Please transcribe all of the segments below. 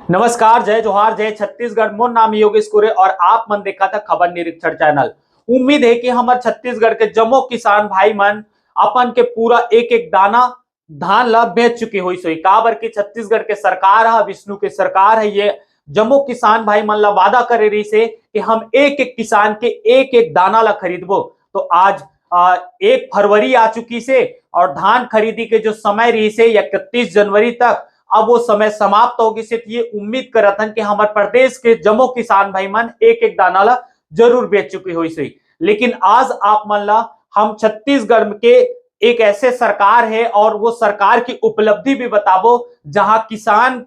नमस्कार, जय जोहार, जय छत्तीसगढ़। मोर नाम योगेश कुरे और आप मन देखा था खबर निरीक्षण चैनल। उम्मीद है कि हमारे छत्तीसगढ़ के जम्मो किसान भाई मन अपन के पूरा एक एक दाना धान ला बेच चुके हुई सोई काबर की छत्तीसगढ़ के सरकार है, विष्णु के सरकार है। ये जम्मो किसान भाई मन ला वादा करे रही से कि हम एक एक किसान के एक एक दाना ला खरीदबो। तो आज 1 फरवरी आ चुकी से और धान खरीदी के जो समय रही से 31 जनवरी तक अब वो समय समाप्त होगी से ये उम्मीद करत हन कि हमारे प्रदेश के जम्मो किसान भाई मन एक एक दाना ला जरूर बेच चुकी हुई सही। लेकिन आज आप मन ला हम छत्तीसगढ़ के एक ऐसे सरकार है और वो सरकार की उपलब्धि भी बताबो जहां किसान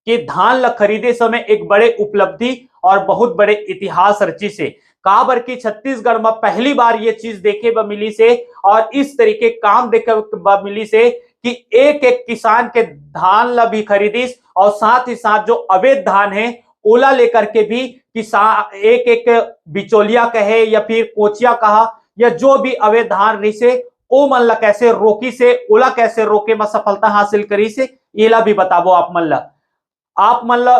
के धान ला खरीदे समय एक बड़े उपलब्धि और बहुत बड़े इतिहास रची से काबर की छत्तीसगढ़ में पहली बार ये चीज देखे ब मिली से और इस तरीके काम देखे ब मिली से कि एक एक किसान के धान ला भी खरीदिस और साथ ही साथ जो अवैध धान है ओला लेकर के भी किसान एक एक बिचौलिया कहे या फिर कोचिया कहा या जो भी अवैध धान रही से ओ मन ला कैसे रोकी से ओला कैसे रोके में सफलता हासिल करी से एला भी बताबो आप मन ला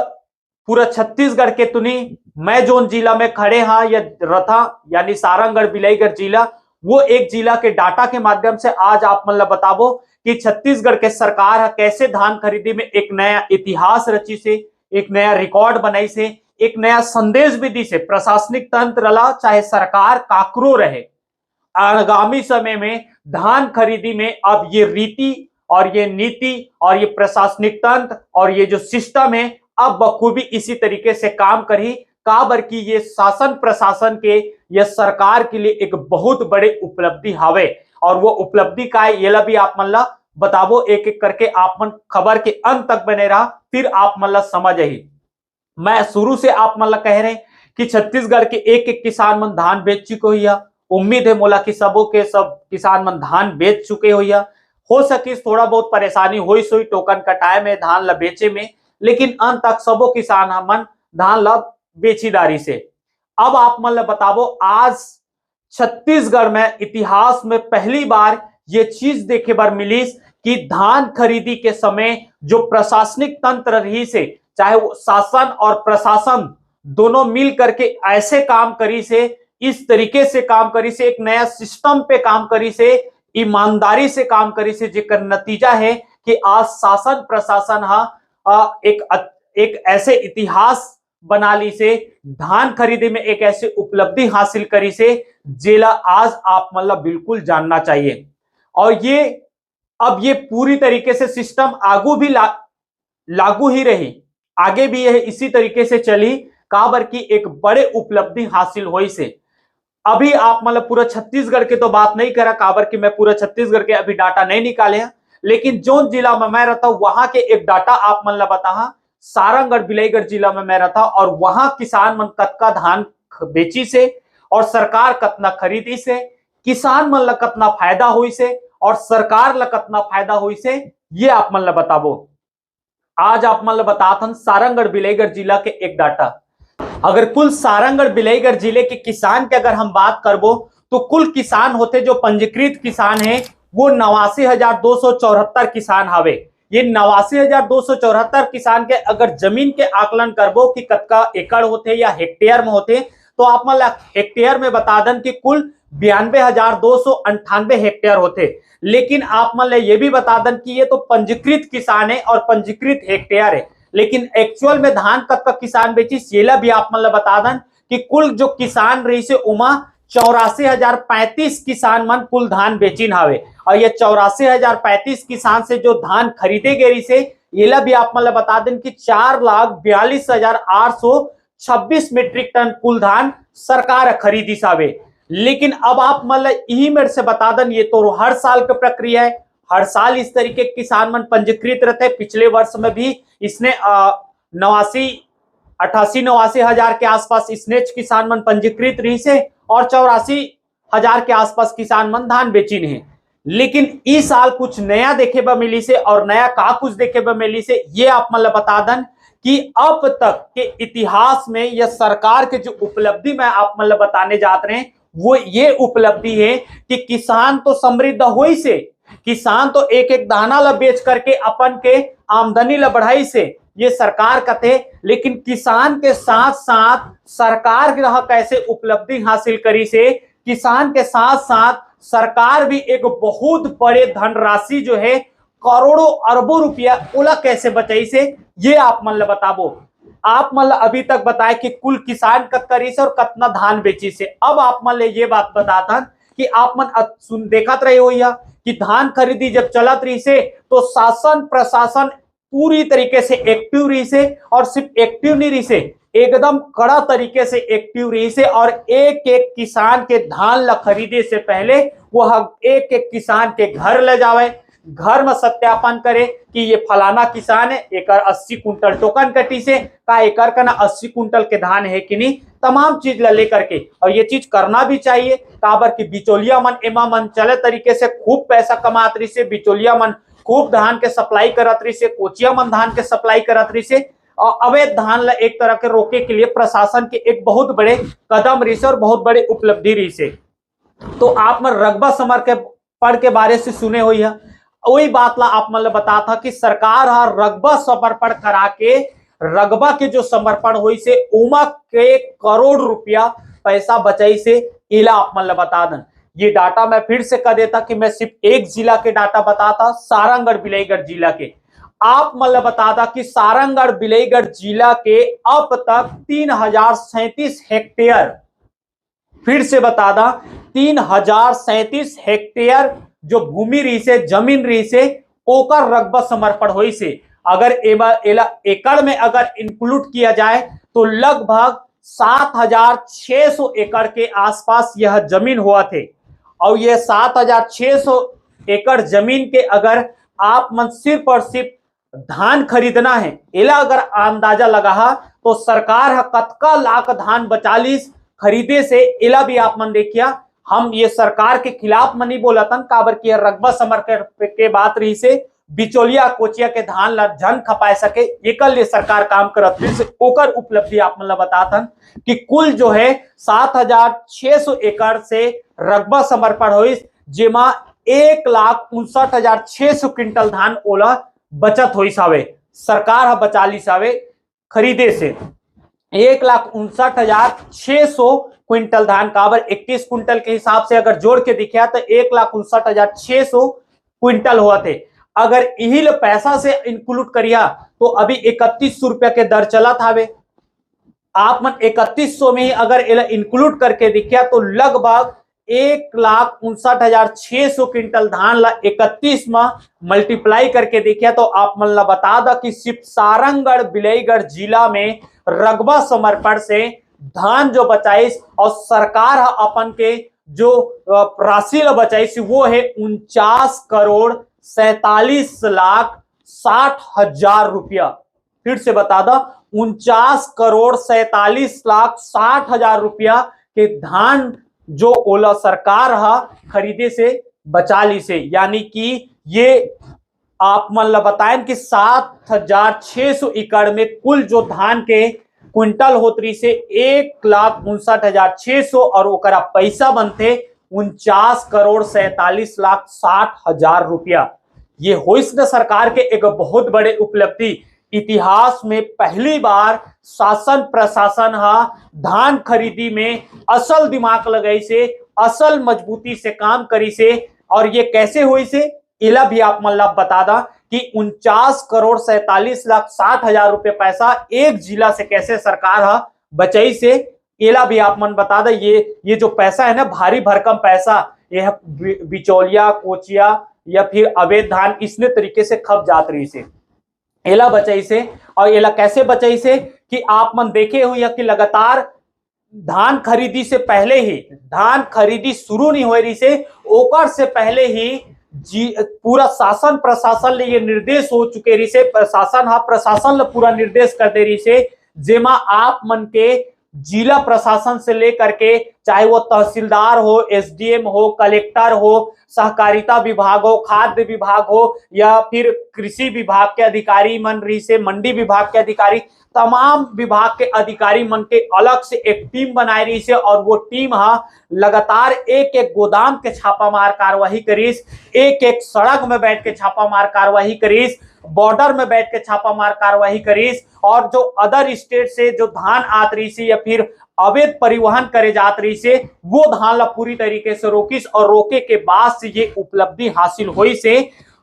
पूरा छत्तीसगढ़ के तुनी मैं जोन जिला में खड़े हाँ या रथा यानी सारंगढ़ बिलाईगढ़ जिला वो एक जिला के डाटा के माध्यम से आज आप मन ला बताबो कि छत्तीसगढ़ के सरकार कैसे धान खरीदी में एक नया इतिहास रची से, एक नया रिकॉर्ड बनाई से, एक नया संदेश भी दी से प्रशासनिक तंत्र ला चाहे सरकार काकरो रहे आगामी समय में धान खरीदी में अब ये रीति और ये नीति और ये प्रशासनिक तंत्र और ये जो सिस्टम है अब बखूबी इसी तरीके से काम करी काबर की ये शासन प्रशासन के ये सरकार के लिए एक बहुत बड़े उपलब्धि हवे और वो उपलब्धि का है ये ला भी आप मन ला बताबो एक एक करके आप मन खबर के अंत तक बने रहा फिर आप मन ला समझ आई। मैं शुरू से आप मन ला कह रहे कि छत्तीसगढ़ के एक एक किसान मन धान बेच चुके हुई उम्मीद है मोला कि सबों के सब किसान मन धान बेच चुके हुई हो सके थोड़ा बहुत परेशानी हुई सोई टोकन कटाए में धान ला बेचे में लेकिन अंत तक सबों किसान मन धान ला बेचीदारी से। अब आप मन ला बताबो आज छत्तीसगढ़ में इतिहास में पहली बार ये चीज देखे बार मिली कि धान खरीदी के समय जो प्रशासनिक तंत्र रही से चाहे वो शासन और प्रशासन दोनों मिल करके ऐसे काम करी से इस तरीके से काम करी से एक नया सिस्टम पे काम करी से ईमानदारी से काम करी से जेकर नतीजा है कि आज शासन प्रशासन एक ऐसे इतिहास बना ली से धान खरीदी में एक ऐसी उपलब्धि हासिल करी से जेला आज आप मतलब बिल्कुल जानना चाहिए। और ये अब ये पूरी तरीके से सिस्टम आगू भी लागू ही रही आगे भी यह इसी तरीके से चली काबर की एक बड़े उपलब्धि हासिल हुई से। अभी आप मतलब पूरा छत्तीसगढ़ के तो बात नहीं करा काबर की मैं पूरा छत्तीसगढ़ के अभी डाटा नहीं निकाले लेकिन जो जिला में मैं रहता हूं वहां के एक डाटा आप मन ला बता सारंगढ़ बिलाईगढ़ जिला में मैं रहता और वहां किसान मन कतका धान बेची से और सरकार कतना खरीदी से किसान मन ला कतना फायदा हुई से और सरकार ला कतना फायदा हुई से ये आप मन ला बताबो। आज आप मन ला बताथन सारंगढ़ बिलाईगढ़ जिला के एक डाटा अगर कुल सारंगढ़ बिलाईगढ़ जिले के किसान की अगर हम बात करबो तो कुल किसान होते जो पंजीकृत किसान है वो 89,274 किसान हवे। ये 89,274 किसान के अगर जमीन के आकलन करबो कि कतका एकड़ होते या हेक्टेयर में होते तो आप मन हेक्टेयर में बता दन कि कुल 92,298 हेक्टेयर होते। लेकिन आप मन ये भी बता दन कि ये तो पंजीकृत किसान है और पंजीकृत हेक्टेयर है लेकिन एक्चुअल में धान कतका किसान बेची सेला भी आप मन बता दन कि कुल जो किसान रही से उमा 84,035 किसान मन कुल धान बेचिन हावे और ये 84,035 किसान से जो धान खरीदे गए से ये भी आप मतलब बता दें कि 4,42,826 मीट्रिक टन कुल धान सरकार खरीदी सावे। लेकिन अब आप मतलब यही मेरे से बता दें ये तो हर साल की प्रक्रिया है हर साल इस तरीके के किसान मन पंजीकृत रहते। पिछले वर्ष में भी इसने 88-89 हजार के आसपास इसने किसान मन पंजीकृत रही से और 84,000 के आसपास किसान मन धान बेचिन है। लेकिन इस साल कुछ नया देखे ब मिली से और नया का कुछ देखे ब मिली से ये आप मतलब बता दन कि अब तक के इतिहास में यह सरकार के जो उपलब्धि में आप मतलब बताने जाते हैं वो ये उपलब्धि है कि किसान तो समृद्ध हुई से किसान तो एक एक दाना ला बेच करके अपन के आमदनी ला बढ़ाई से ये सरकार का थे, लेकिन किसान के साथ साथ सरकार ग्रह कैसे उपलब्धि हासिल करी से किसान के साथ साथ सरकार भी एक बहुत बड़े धनराशि जो है करोड़ों अरबों रुपया ओला कैसे बचाई से ये आप मतलब बताबो। आप मतलब अभी तक बताए कि कुल किसान कत करी से और कितना धान बेची से। अब आप मतलब ये बात बताता कि आप मन सुन देखत रहे हो या कि धान खरीदी जब चलत रही से तो शासन प्रशासन पूरी तरीके से एक्टिव रही से, और सिर्फ एक्टिव नहीं रही से, एकदम कड़ा तरीके से एक्टिव रही से। और एक एक किसान के धान ला खरीदे से पहले वह एक एक किसान के घर ले जावे, घर में सत्यापन करे कि ये फलाना किसान है, एक 80 कुंटल टोकन कटी से का एकर का ना 80 कुंटल के धान है कि नहीं, तमाम चीज ला लेकर के। और ये चीज करना भी चाहिए काबर की बिचौलिया मन एमा मन चले तरीके से खूब पैसा कमात रही से, बिचौलिया मन खूब धान के सप्लाई करत रही से, कोचिया मन धान के सप्लाई करत रही से। और अवैध धान ला एक तरह के रोके के लिए प्रशासन के एक बहुत बड़े कदम रही से और बहुत बड़े उपलब्धि रही से। तो आप मन रकबा समर्पण के बारे से सुने हुई है, वही बात ला आप मतलब बता था कि सरकार हा रकबा समर्पण करा के रकबा के जो समर्पण हुई से उमा के करोड़ रुपया पैसा बचाई से इला आप मतलब बता दें। ये डाटा मैं फिर से कह देता कि मैं सिर्फ एक जिला के डाटा बताता, सारंगगढ़ बिलाईगढ़ जिला के। आप मतलब बताता कि सारंगगढ़ बिलाईगढ़ जिला के अब तक 3037 हेक्टेयर, फिर से बता दा 3037 हेक्टेयर जो भूमि रही से, जमीन रही से, ओकर रकबा समर्पण हुई से। अगर एकड़ में अगर इंक्लूड किया जाए तो लगभग 7600 एकड़ के आसपास यह जमीन हुआ थे। और यह 7600 एकड़ जमीन के अगर आप मन सिर्फ और सिर्फ धान खरीदना है, एला अगर अंदाजा लगा तो सरकार कतका लाख धान बचालीस खरीदे से, एला भी आप मन देखिया। हम ये सरकार के खिलाफ में नहीं बोला था, काबर की रकबा समर्पण के बात रही से बिचौलिया कोचिया के धान ला जन खपाए सके, एकल लिए सरकार काम करत रही। ओकर उपलब्धि आप मन बताथन कि कुल जो है 7600 एकड़ से रकबा समर्पण हुई, जेमा 1,59,600 क्विंटल धान ओला बचत हुई सावे, सरकार हा बचा ली सावे खरीदे से। 1,59,600 क्विंटल धान काबर 31 क्विंटल के हिसाब से अगर जोड़ के दिखा तो 1,59,600 क्विंटल हुआ थे। अगर यही पैसा से इंक्लूड करिया तो अभी 3100 रुपया के दर चला था। आप मन 3100 में ही अगर इंक्लूड करके दिखा तो लगभग 1,59,600 क्विंटल धान ला 31 में मल्टीप्लाई करके देखिया तो आप मन ला बता दा कि सिर्फ सारंगगढ़ बिलाईगढ़ जिला में रकबा समर्पण से धान जो बचाईस और सरकार अपन के जो राशि ला बचाईस वो है 49,47,60,60,000 रुपया। फिर से बता दा 49,47,60,000 रुपया के धान जो ओला सरकार हा खरीदे से बचा ली से। यानी कि ये आप मन ला बताएं कि 7,600 एकड़ में कुल जो धान के क्विंटल होतरी से 1,59,600 और ओकरा पैसा बनते 49,47,60,000 रुपया। ये होइस न सरकार के एक बहुत बड़े उपलब्धि। इतिहास में पहली बार शासन प्रशासन हा धान खरीदी में असल दिमाग लगाई से, असल मजबूती से काम करी से। और ये कैसे हुई से इला भी आप मतलब बता दा कि 49,47,60,000 रुपए पैसा एक जिला से कैसे सरकार हा बचाई से, इला भी आप मन बता दा। ये जो पैसा है ना, भारी भरकम पैसा, यह बिचौलिया कोचिया या फिर अवैध धान इसने तरीके से खप जात रही से, एला बचाई से। और एला कैसे बचाई से कि आप मन देखे हुए कि लगातार धान खरीदी से पहले ही, धान खरीदी शुरू नहीं हो रही से ओकर से पहले ही पूरा शासन प्रशासन ले ये निर्देश हो चुके रही से, प्रशासन ले पूरा निर्देश कर दे रही से, जेमा आप मन के जिला प्रशासन से लेकर के चाहे वो तहसीलदार हो, एसडीएम हो, कलेक्टर हो, सहकारिता विभाग हो, खाद्य विभाग हो या फिर कृषि विभाग के अधिकारी मन रही से, मंडी विभाग के अधिकारी, तमाम विभाग के अधिकारी मन के अलग से एक टीम बनाई रही से। और वो टीम लगातार एक एक गोदाम के छापामार कार्यवाही करीस, एक एक सड़क में बैठ के छापामार कार्यवाही करीस। बॉर्डर में बैठ के छापामार कार्रवाई करीस और जो अदर स्टेट से जो धान आत रही से या फिर अवैध परिवहन करे जात रही से वो धान ला पूरी तरीके से रोकिस और रोके के बाद से ये उपलब्धि हासिल हुई से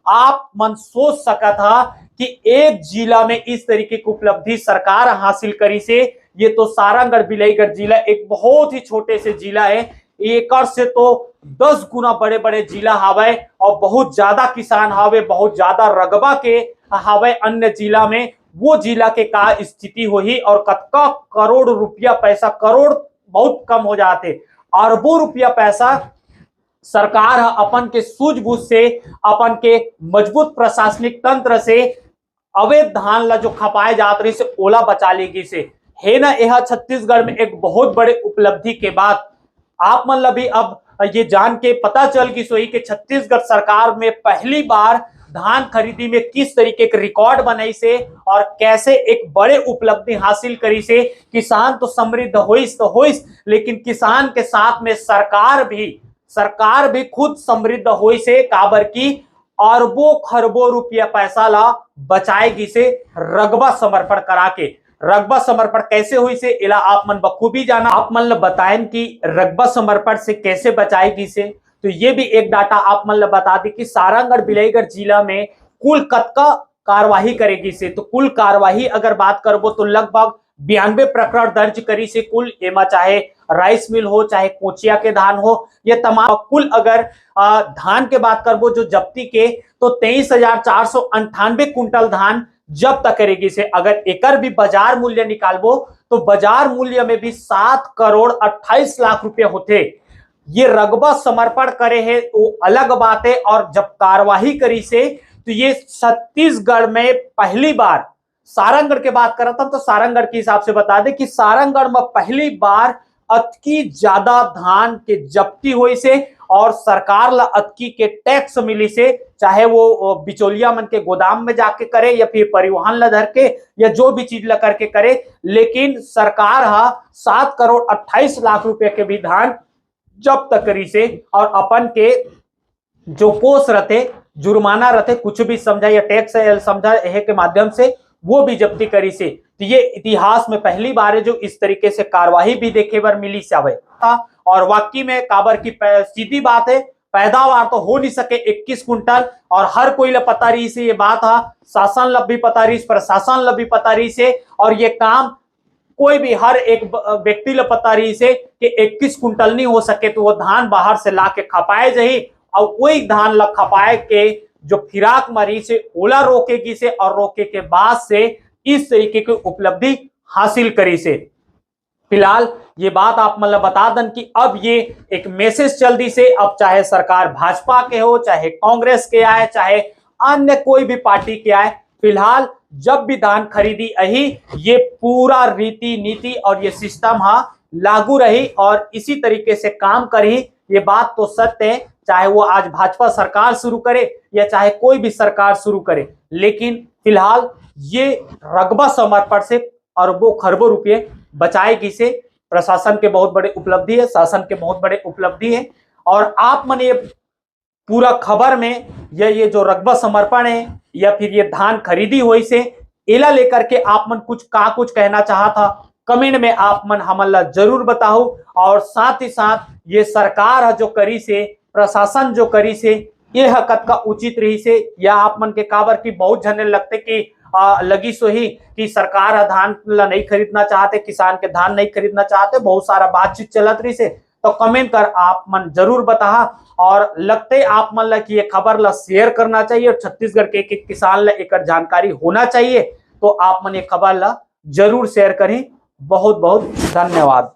आप मन सोच सका था कि एक जिला में इस तरीके की उपलब्धि सरकार हासिल करी से। ये तो सारंगढ़ बिलाईगढ़ जिला एक बहुत ही छोटे से जिला है, एकड़ से तो 10 गुना बड़े बड़े जिला हावे और बहुत ज्यादा किसान हावे, बहुत ज्यादा रकबा के हावे अन्य जिला में। वो जिला के का स्थिति होही और कतका करोड़ रुपया पैसा, करोड़ बहुत कम हो जाते, अरबों रुपया पैसा सरकार अपन के सूझबूझ से, अपन के मजबूत प्रशासनिक तंत्र से अवैध धान ला जो खपाए जात रही से ओला बचा लेगी से है ना। यह छत्तीसगढ़ में एक बहुत बड़े उपलब्धि के बाद आप मन ला भी अब ये जान के पता चल गई सोई कि छत्तीसगढ़ सरकार में पहली बार धान खरीदी में किस तरीके के रिकॉर्ड बनाई से और कैसे एक बड़े उपलब्धि हासिल करी से। किसान तो समृद्ध होइस तो होइस, लेकिन किसान के साथ में सरकार भी खुद समृद्ध होई से, काबर की अरबों खरबों रुपया पैसा ला बचाएगी से रकबा समर्पण करा के। रकबा समर्पण कैसे हुई से इला आप मन बखूबी जाना। आप मन ला बताएं कि रकबा समर्पण से कैसे बचाएगी से, तो ये भी एक डाटा आप मन ला बता दी कि सारंगढ़ बिलाईगढ़ जिला में कुल कतका कार्यवाही करेगी से। तो कुल कार्यवाही अगर बात करबो तो लगभग 92 प्रकरण दर्ज करी से कुल, एमा चाहे राइस मिल हो, चाहे कोचिया के धान हो, ये तमाम कुल अगर धान के बात करबो जो जब्ती के तो 23,498 कुंटल धान जब्त करेगी से। अगर एकर भी बाजार मूल्य निकालबो तो बाजार मूल्य में भी 7 करोड़ 28 लाख रुपए होते। ये रकबा समर्पण करे है वो अलग बात है, और जब कार्यवाही करी से तो ये छत्तीसगढ़ में पहली बार, सारंगढ़ के बात करता हूं तो सारंगढ़ के हिसाब से बता दे कि सारंगढ़ में पहली बार अतकी ज्यादा धान के जब्ती हुई से और सरकार ला अतकी के टैक्स मिली से, चाहे वो बिचौलिया मन के गोदाम में जाके करे या फिर परिवहन ला धर के या जो भी चीज ला करके करे, लेकिन सरकार 7 करोड़ 28 लाख रुपए के भी धान जब्त करी से और अपन के जो कोष रहते, जुर्माना रहते, कुछ भी समझा या टैक्स समझा यह के माध्यम से वो भी जब्ती करी से। तो ये इतिहास में पहली बार है जो इस तरीके से कार्यवाही भी देखे बर मिली से और वाकई में काबर की सीधी बात है, पैदावार तो हो नहीं सके 21 कुंटल और हर कोई ला पता रही से ये बात शासन ला भी पता रही, प्रशासन ला भी पता रही से, और ये काम कोई भी हर एक व्यक्ति ला पता रही से कि 21 कुंटल नहीं हो सके तो वो धान बाहर से ला के खपाए जही और वही धान ला खपाए के जो फिराक मरी से ओला रोकेगी से और रोके के बाद से इस तरीके की उपलब्धि हासिल करी से। फिलहाल ये बात आप मतलब बता दन कि अब ये एक मैसेज चल दी से, अब चाहे सरकार भाजपा के हो, चाहे कांग्रेस के आए, चाहे अन्य कोई भी पार्टी के आए, फिलहाल जब भी धान खरीदी अही ये पूरा रीति नीति और ये सिस्टम लागू रही और इसी तरीके से काम करी। ये बात तो सत्य है, चाहे वो आज भाजपा सरकार शुरू करे या चाहे कोई भी सरकार शुरू करे, लेकिन फिलहाल ये रकबा समर्पण से अरबों खरबों रुपये बचाएगी से प्रशासन के बहुत बड़े उपलब्धि है, शासन के बहुत बड़े उपलब्धि है। और आप मन ये पूरा खबर में ये जो रकबा समर्पण है या फिर ये धान खरीदी हुई से एला लेकर के आप मन कुछ कहना चाहा था, कमेंट में आप मन हमन ला जरूर बताओ। और साथ ही साथ ये सरकार जो करी से, प्रशासन जो करी से, ये हकत का उचित रही से, या आप मन के काबर की बहुत झने लगते कि लगी सो ही कि सरकार धान ला नहीं खरीदना चाहते, किसान के धान नहीं खरीदना चाहते, बहुत सारा बातचीत चलत रही से, तो कमेंट कर आप मन जरूर बता। और लगते आप मन ला कि ये खबर ला शेयर करना चाहिए और छत्तीसगढ़ के एक किसान ला एक जानकारी होना चाहिए, तो आप मन ये खबर ला जरूर शेयर करें। बहुत बहुत धन्यवाद।